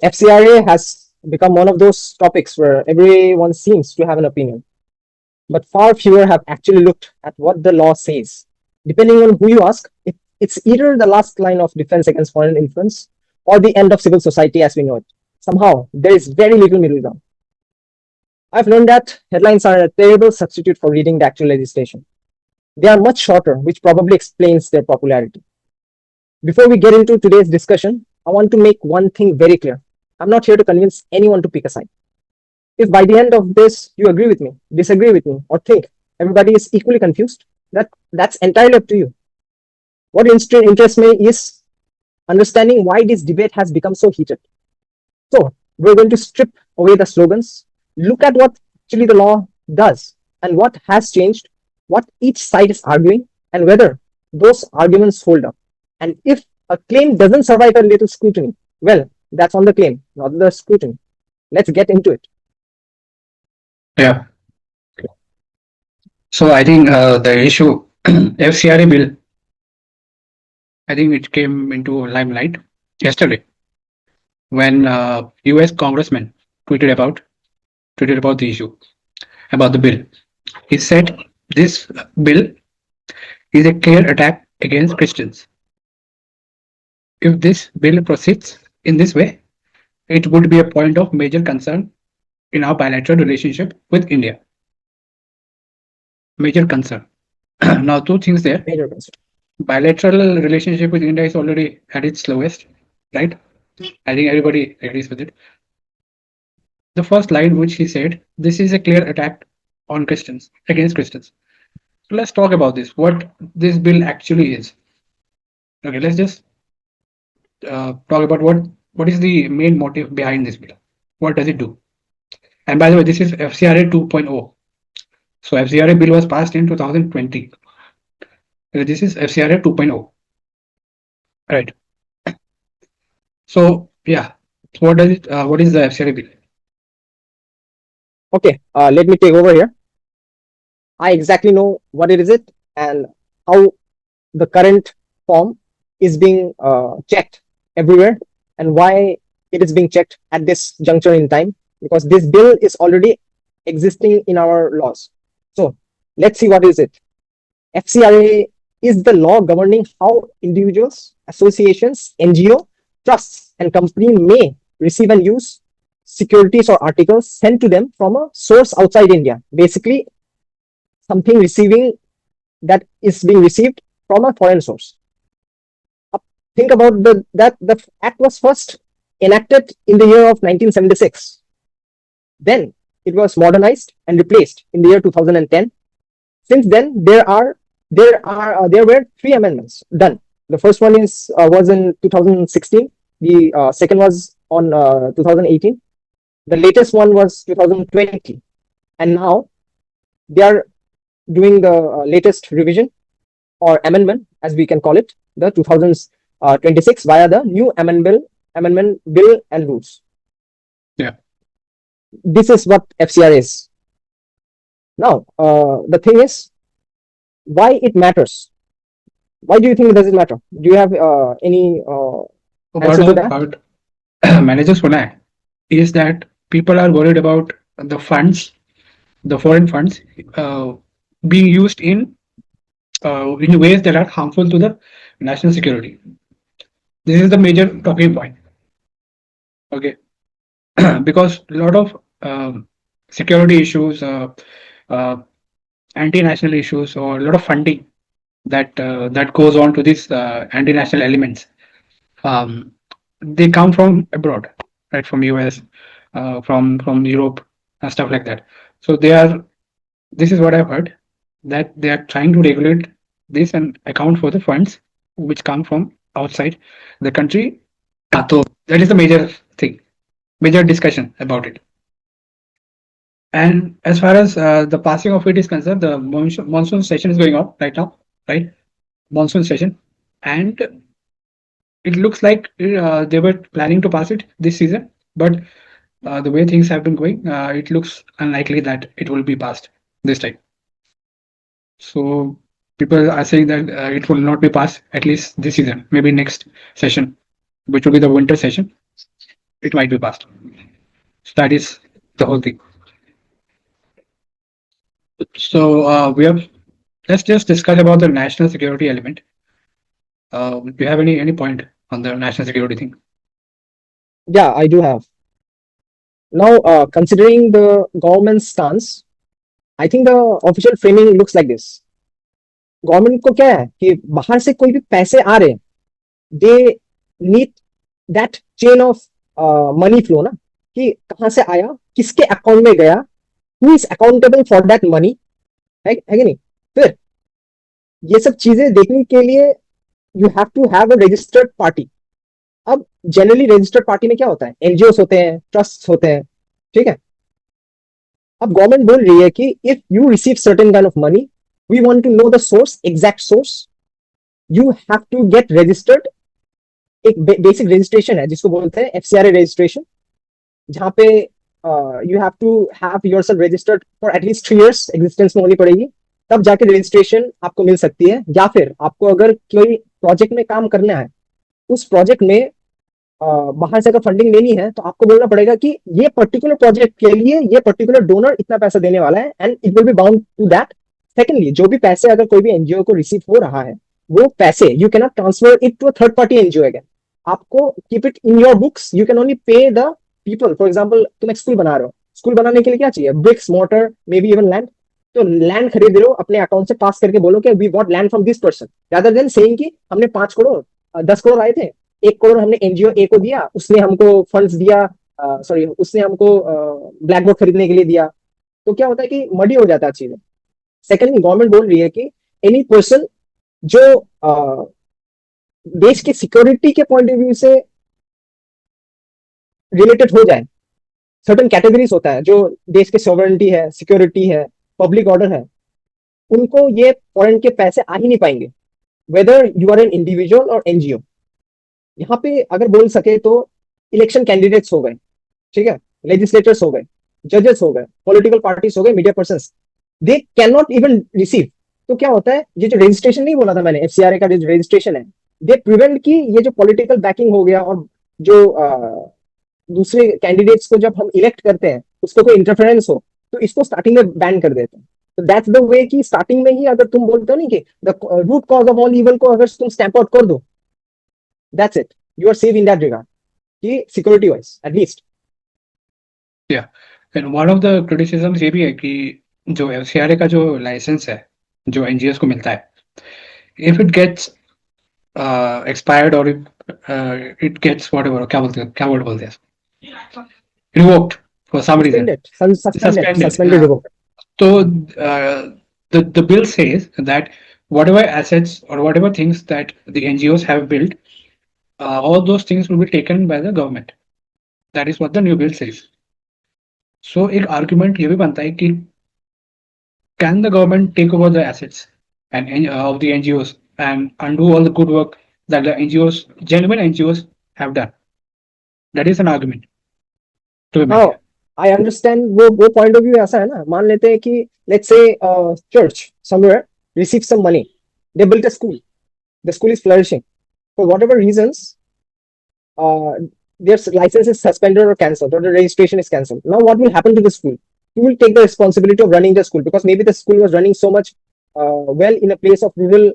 FCRA has become one of those topics where everyone seems to have an opinion, but far fewer have actually looked at what the law says. Depending on who you ask, it's either the last line of defense against foreign influence or the end of civil society as we know it. Somehow, there is very little middle ground. I've learned that headlines are a terrible substitute for reading the actual legislation. They are much shorter, which probably explains their popularity. Before we get into today's discussion, I want to make one thing very clear. I'm not here to convince anyone to pick a side. If by the end of this you agree with me, disagree with me, or think everybody is equally confused, that's entirely up to you. What interests me is understanding why this debate has become so heated. So, we're going to strip away the slogans, look at what actually the law does and what has changed, what each side is arguing, and whether those arguments hold up. And if a claim doesn't survive a little scrutiny, well, that's on the claim, not the scrutiny. Let's get into it. Yeah. So I think the issue FCRA bill, I think it came into limelight yesterday when US congressman tweeted about the issue, about the bill. He said this bill is a clear attack against Christians. If this bill proceeds in this way, it would be a point of major concern in our bilateral relationship with India. Major concern. Now, two things there. Major concern. Bilateral relationship with India is already at its lowest, right? I think everybody agrees with it. The first line which he said, this is a clear attack on Christians, against Christians. So let's talk about this, what this bill actually is. Okay, let's just talk about what is the main motive behind this bill. What does it do? And by the way, this is FCRA 2.0. So FCRA bill was passed in 2020. This is FCRA 2.0. Right. So yeah, what does it? What is the FCRA bill? Okay, let me take over here. I exactly know what it is and how the current form is being checked everywhere and why it is being checked at this juncture in time, because this bill is already existing in our laws. So let's see what is it. FCRA is the law governing how individuals, associations, NGO, trusts, and companies may receive and use securities or articles sent to them from a source outside India. Basically, something receiving that is being received from a foreign source. Think about that the act was first enacted in the year of 1976. Then it was modernized and replaced in the year 2010. Since then, there were 3 amendments done. The first one was in 2016. The second was on 2018. The latest one was 2020, and now they are doing the latest revision or amendment, as we can call it, the 2026 via the new amendment bill and rules. Yeah. This is what FCRA is. Now, the thing is, why it matters? Why do you think it doesn't matter? Do you have any answer to that? About managers for that is that people are worried about the funds, the foreign funds, being used in ways that are harmful to the national security. This is the major talking point. Okay, because a lot of security issues, anti-national issues, or a lot of funding that goes on to these anti-national elements, they come from abroad, right? From US, from Europe, and stuff like that. So this is what I've heard, that they are trying to regulate this and account for the funds which come from outside the country. So that is the major thing, major discussion about it. And as far as the passing of it is concerned, the monsoon session is going on right now, right? Monsoon session, and it looks like they were planning to pass it this season, but the way things have been going, it looks unlikely that it will be passed this time. So people are saying that it will not be passed at least this season, maybe next session, which will be the winter session. it might be passed. So that is the whole thing. So we have let's just discuss about the national security element. Do you have any point on the national security thing? Yeah, I do have. Now, considering the government's stance, I think the official framing looks like this. Government को क्या है कि बाहर से कोई भी पैसे आ रहे हैं, they need that chain of money flow ना, कि कहां से आया, किसके अकाउंट में गया, who is accountable for that money, है कि नहीं? फिर ये सब चीजें देखने के लिए you have to have a registered party. अब जनरली रजिस्टर्ड पार्टी में क्या होता है, एनजीओ होते हैं, ट्रस्ट होते हैं, ठीक है? अब गवर्नमेंट बोल रही है कि if you receive certain kind of money, we want to know the source, exact source, you have to get registered. एक बेसिक रजिस्ट्रेशन है जिसको बोलते हैं एफसीआरए रजिस्ट्रेशन, जहां पे you have to have yourself registered for at least 3 years existence में होनी पड़ेगी, तब जाके रजिस्ट्रेशन आपको मिल सकती है. या फिर आपको अगर कोई प्रोजेक्ट में काम करना है, उस प्रोजेक्ट में बाहर से अगर फंडिंग लेनी है, तो आपको बोलना पड़ेगा कि ये पर्टिकुलर प्रोजेक्ट के लिए ये पर्टिकुलर डोनर इतना पैसा देने वाला है, and it will be bound to that. Secondly, जो भी पैसे अगर कोई भी एनजीओ को रिसीव हो रहा है, वो पैसे you can not transfer it to a third party NGO again. आपको keep it in your books. You can only pay the people. For example, तुम एक स्कूल बना रहे हो, स्कूल बनाने के लिए क्या चाहिए? Bricks, motor, maybe even land. तो लैंड खरीद रहे हो, अपने अकाउंट से पास करके बोलो कि we got land from this person, rather than saying कि हमने 5 करोड़ 10 करोड़ आए थे, 1 करोड़ हमने एनजीओ ए को दिया, उसने हमको फंड्स दिया, सॉरी उसने हमको ब्लैक बोर्ड खरीदने के लिए दिया. तो क्या होता है कि मडी हो जाता है चीजें. सेकेंडली, गवर्नमेंट बोल रही है कि एनी पर्सन जो देश के सिक्योरिटी के पॉइंट ऑफ व्यू से रिलेटेड हो जाए, सर्टन कैटेगरीज होता है जो देश के सॉवरेनिटी है, सिक्योरिटी है, पब्लिक ऑर्डर है, उनको ये फॉरेन के पैसे आ ही नहीं पाएंगे, whether you are an individual or NGO. यहाँ पे अगर बोल सके तो इलेक्शन कैंडिडेट्स हो गए, ठीक है, लेजिस्लेटर्स हो गए, जजेस हो गए, पॉलिटिकल पार्टीज हो गए, media person, they can not even receive. तो क्या होता है, ये जो रजिस्ट्रेशन नहीं बोला था मैंने, एफसीआरए का जो रजिस्ट्रेशन है, दे प्रिवेंट की ये जो पॉलिटिकल बैकिंग हो गया, और जो दूसरे कैंडिडेट्स को जब हम इलेक्ट करते हैं उसको कोई इंटरफेरेंस हो, तो इसको स्टार्टिंग में बैन कर देते हैं. तो दैट्स द वे कि स्टार्टिंग में ही अगर तुम बोलते हो नहीं कि the root cause of all evil को अगर तुम स्टैंप आउट कर दो, that's it, you are safe in that regard, कि security wise at least. Yeah. And one of the criticisms ये भी है कि जो एफसीआरए का जो लाइसेंस है, जो एनजीओस को मिलता है, if it gets expired or it gets whatever, क्या word बोलते हैं, revoked for some reason, Suspended, revoked. So the bill says that whatever assets or whatever things that the NGOs have built, all those things will be taken by the government. That is what the new bill says. So एक argument ये भी बनता है कि can the government take over the assets and of the NGOs and undo all the good work that the NGOs, genuine NGOs, have done? That is an argument to be made. हाँ, I understand. वो point of view ऐसा है ना, मान लेते हैं कि let's say church somewhere receive some money, they built a school, the school is flourishing, for whatever reasons their license is suspended or cancelled, or the registration is cancelled. Now what will happen to the school? Who will take the responsibility of running the school? Because maybe the school was running so much well in a place of rural,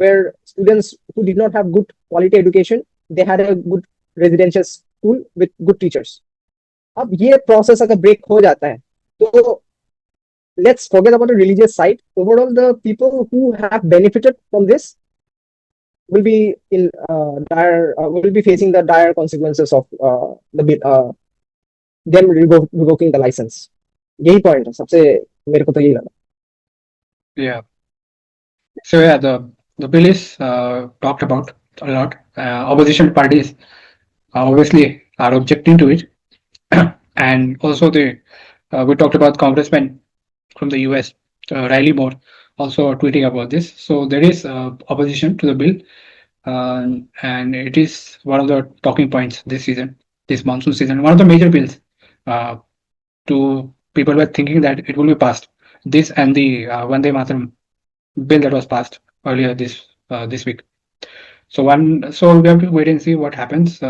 where students who did not have good quality education, they had a good residential school with good teachers. अब ये process अगर break हो जाता है, तो let's forget about the religious side. Overall, the people who have benefited from this will be in will be facing the dire consequences of them revoking the license. यही point है सबसे, मेरे को तो यही लगा. Yeah. So yeah, the bill is talked about a lot. Opposition parties obviously are objecting to it, and also we talked about congressmen from the US, Riley Moore, also tweeting about this. So there is opposition to the bill, and it is one of the talking points this season, this monsoon season. One of the major bills. To people were thinking that it will be passed. This and the Vande Mataram bill that was passed earlier this week. So we have to wait and see what happens.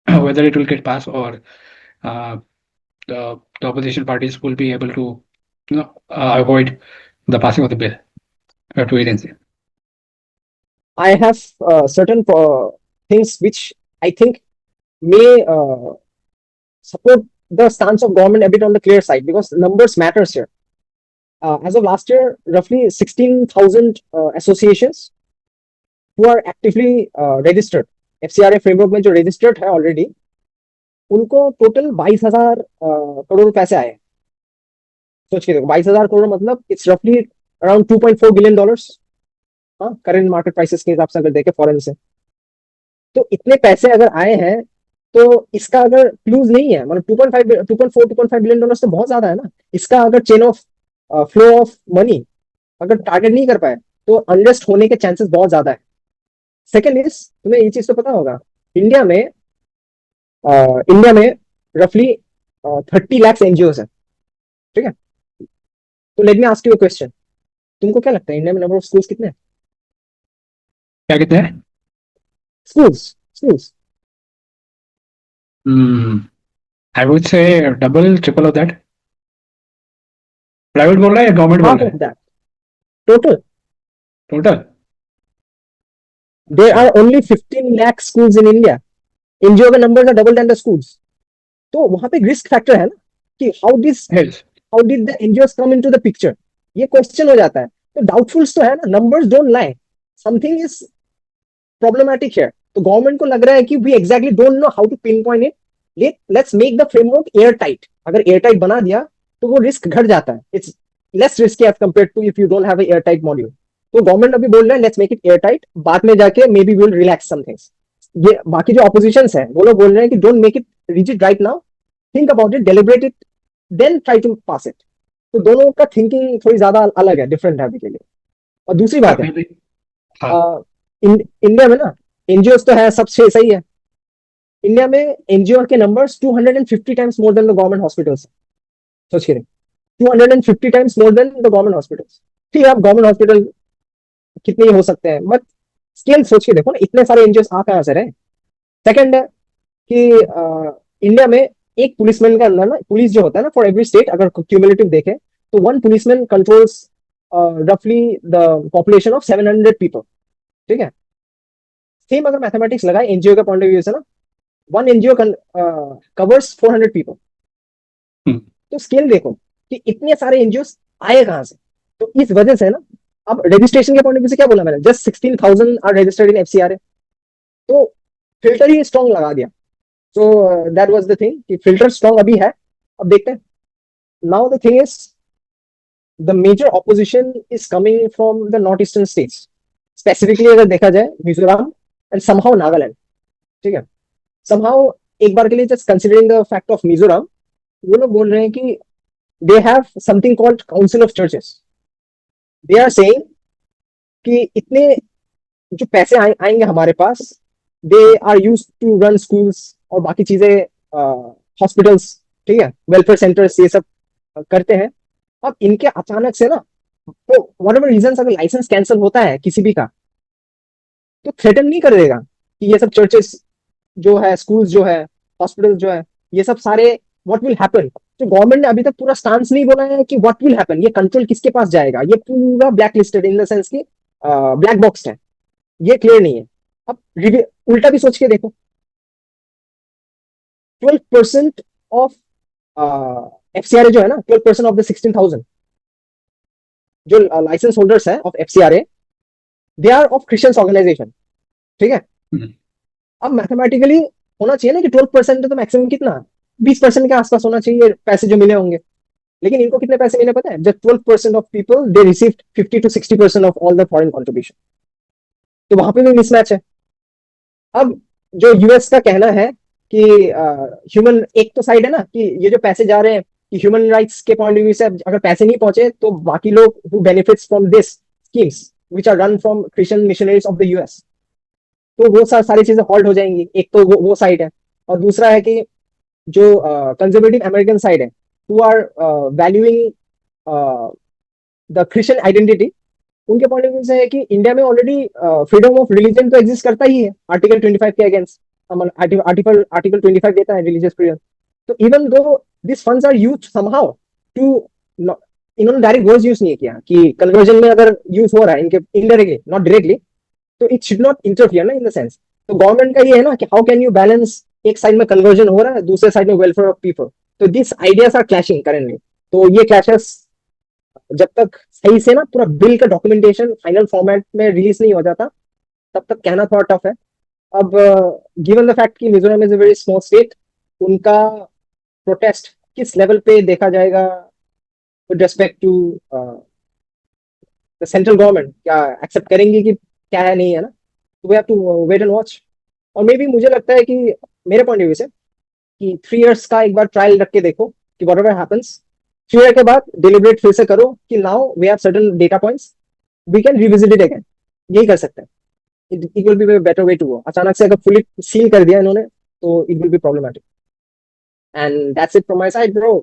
whether it will get passed or uh, the opposition parties will be able to, avoid the passing of the bill. We have to wait and see. I have certain things which I think may support the stance of government a bit on the clear side, because numbers matters here. As of last year, roughly 16,000 associations who are actively registered, FCRA framework में जो registered है already, उनको total 22,000 crore पैसे आए. सोच के देखो, 22,000 करोड़ मतलब इट्स रफली अराउंड $2.4 बिलियन. हाँ, करंट मार्केट प्राइसेस के हिसाब से अगर देखें फॉरेन से, तो इतने पैसे अगर आए हैं, तो इसका अगर क्लूज नहीं है, मतलब 2.4 बिलियन डॉलर तो बहुत ज्यादा है ना. इसका अगर chain of flow of money अगर टारगेट नहीं कर पाए, तो अनरेस्ट होने के चांसेस बहुत ज्यादा है. सेकेंड इज, तुम्हें ये चीज तो पता होगा, इंडिया में इंडिया में रफली 30 लाख एनजीओ है. ठीक है, तो let me ask you a question. तुमको क्या लगता है इंडिया में नंबर ऑफ स्कूल्स कितने हैं? क्या कहते हैं? Schools schools I would say double triple of that. Private बोल रहा है या गवर्नमेंट बोल half रहा of है? that total. Total? There are only 15 lakh schools in India. NGO के number are double than the schools. तो वहां पे रिस्क फैक्टर है ना, कि how did the NGOs come into the picture, ये क्वेश्चन हो जाता है. तो डाउटफुल्स तो है ना, numbers don't lie, something is problematic here. तो गवर्नमेंट को लग रहा है कि we exactly don't know how to pinpoint it. Let's make the framework air tight. अगर एयर टाइट बना दिया तो वो रिस्क घट जाता है. It's less risky as compare to if you don't have air tight module. तो government अभी बोल रहा है let's make it air tight, बाद में जाके maybe will relax some things. ये बाकी जो ऑपोजिशन है वो लोग बोल रहे हैं कि don't make it rigid right now, think about it, deliberate it, then try to pass it. तो दोनों का थिंकिंग थोड़ी ज्यादा अलग है, डिफरेंट है अभी के लिए. और दूसरी बात है, हाँ. इंडिया में ना एनजीओ तो है, सब सही है. इंडिया में एनजीओ के numbers 250 times more than the government hospitals. सोच के 250 times more than the government hospitals. ठीक है, अब गवर्नमेंट हॉस्पिटल कितने ही हो सकते हैं, बट स्केल सोच के देखो ना, इतने सारे एनजीओ आ कहां से रहे. सेकंड है कि इंडिया में एक पुलिसमैन के अंदर ना, पुलिस जो होता है ना, फॉर एवरी स्टेट अगर क्यूमुलेटिव देखें, तो वन पुलिसमैन कंट्रोल्स रफली द पॉपुलेशन ऑफ 700 पीपल. ठीक है, सेम अगर मैथमेटिक्स लगाए एनजीओ के पॉइंट ऑफ व्यू से ना, वन एनजीओ कवर्स 400 पीपल. तो स्केल देखो कि इतने सारे एनजीओ आए कहां से. तो इस वजह से ना, अब रजिस्ट्रेशन के पॉइंट ऑफ व्यू से क्या बोला मैंने, just 16,000 are registered in FCRA. तो फिल्टर ही स्ट्रॉन्ग लगा दिया. So that was the thing कि फिल्टर स्ट्रॉन्ग अभी है. अब देखते हैं. Now the thing is, the major opposition is coming from the north eastern states, specifically अगर देखा जाए मिजोरम एंड समहाउ नागालैंड. ठीक है, समहाउ एक बार के लिए just considering the fact of Mizoram, वो लोग बोल रहे हैं कि they have something called council of churches. They are saying कि इतने जो पैसे आएंगे हमारे पास, they are use to run schools और बाकी चीजें, हॉस्पिटल्स, ठीक है, वेलफेयर सेंटर्स, ये सब करते हैं. अब इनके अचानक से ना, तो वट एवर रीजन, अगर लाइसेंस कैंसिल होता है किसी भी का, तो थ्रेटन नहीं कर देगा कि ये सब चर्चेस जो है, स्कूल्स जो है, हॉस्पिटल जो है, ये सब सारे व्हाट विल हैपन. तो गवर्नमेंट ने अभी तक पूरा स्टांस नहीं बोला है कि व्हाट विल हैपन, ये कंट्रोल किसके पास जाएगा. ये पूरा black listed in the sense की ब्लैक बॉक्स है, ये क्लियर नहीं है. अब उल्टा भी सोच के देखो, 12% ऑफ एफसीआरए जो है ना, 12% ऑफ द 16,000 जो लाइसेंस होल्डर्स है of FCRA, they are of Christians organization. ठीक है, अब मैथमेटिकली होना चाहिए ना कि 12% तो मैक्सिमम कितना, 20% के आसपास होना चाहिए पैसे जो मिले होंगे. लेकिन इनको कितने पैसे मिले पता है, just 12% of people they receive 50 to 60% of all the foreign contribution. तो वहां पे भी मिसमैच है. अब जो यूएस का कहना है कि ह्यूमन, एक तो साइड है ना कि ये जो पैसे जा रहे हैं, कि ह्यूमन राइट्स के पॉइंट ऑफ व्यू से अगर पैसे नहीं पहुंचे तो बाकी लोग who benefits from this schemes which are run from Christian missionaries of the US, तो वो सारी चीजें हॉल्ट हो जाएंगी. एक तो वो साइड है. और दूसरा है कि जो कंजर्वेटिव अमेरिकन साइड है, who are valuing the Christian identity, उनके पॉइंट ऑफ व्यू से है कि इंडिया में ऑलरेडी फ्रीडम ऑफ रिलीजन तो एग्जिस्ट करता ही है आर्टिकल 25 के अगेंस्ट. आर्टिकल 25 देता है रिलीजियस फ्रीडम. तो even though this funds are used somehow to, इन्होंने डायरेक्ट वर्ड्स यूज नहीं किया कि कन्वर्जन में अगर यूज हो रहा है इनके इनडायरेक्टली नॉट डायरेक्टली, तो इट शुड नॉट इंटरफियर ना इन द सेंस. तो गवर्नमेंट का ये है ना कि हाउ कैन यू बैलेंस, एक साइड में कन्वर्जन हो रहा है, दूसरे साइड में वेलफेयर ऑफ पीपल. तो this ideas are clashing currently. तो ये क्लैशेस जब तक सही से ना पूरा बिल का डॉक्यूमेंटेशन फाइनल फॉर्मेट में रिलीज नहीं हो जाता, तब तक कहना थोड़ा टफ है. अब गिवन द फैक्ट कि Mizoram is a very small state, उनका प्रोटेस्ट किस लेवल पे देखा जाएगा with respect to the central government, क्या एक्सेप्ट करेंगे कि क्या है नहीं है ना. तो we have to wait and watch. और मे बी मुझे लगता है कि मेरे पॉइंट ऑफ व्यू से कि 3 इयर्स का एक बार ट्रायल रख के देखो कि वॉट एवर हैपन्स, 3 ईयर के बाद डिलिब्रेट फिर से करो कि now we have certain data points, we can revisit it again. यही कर सकते हैं. It will be better way to go. अचानक से अगर फुली सील कर दिया इन्होंने तो it will be problematic. And that's it from my side bro.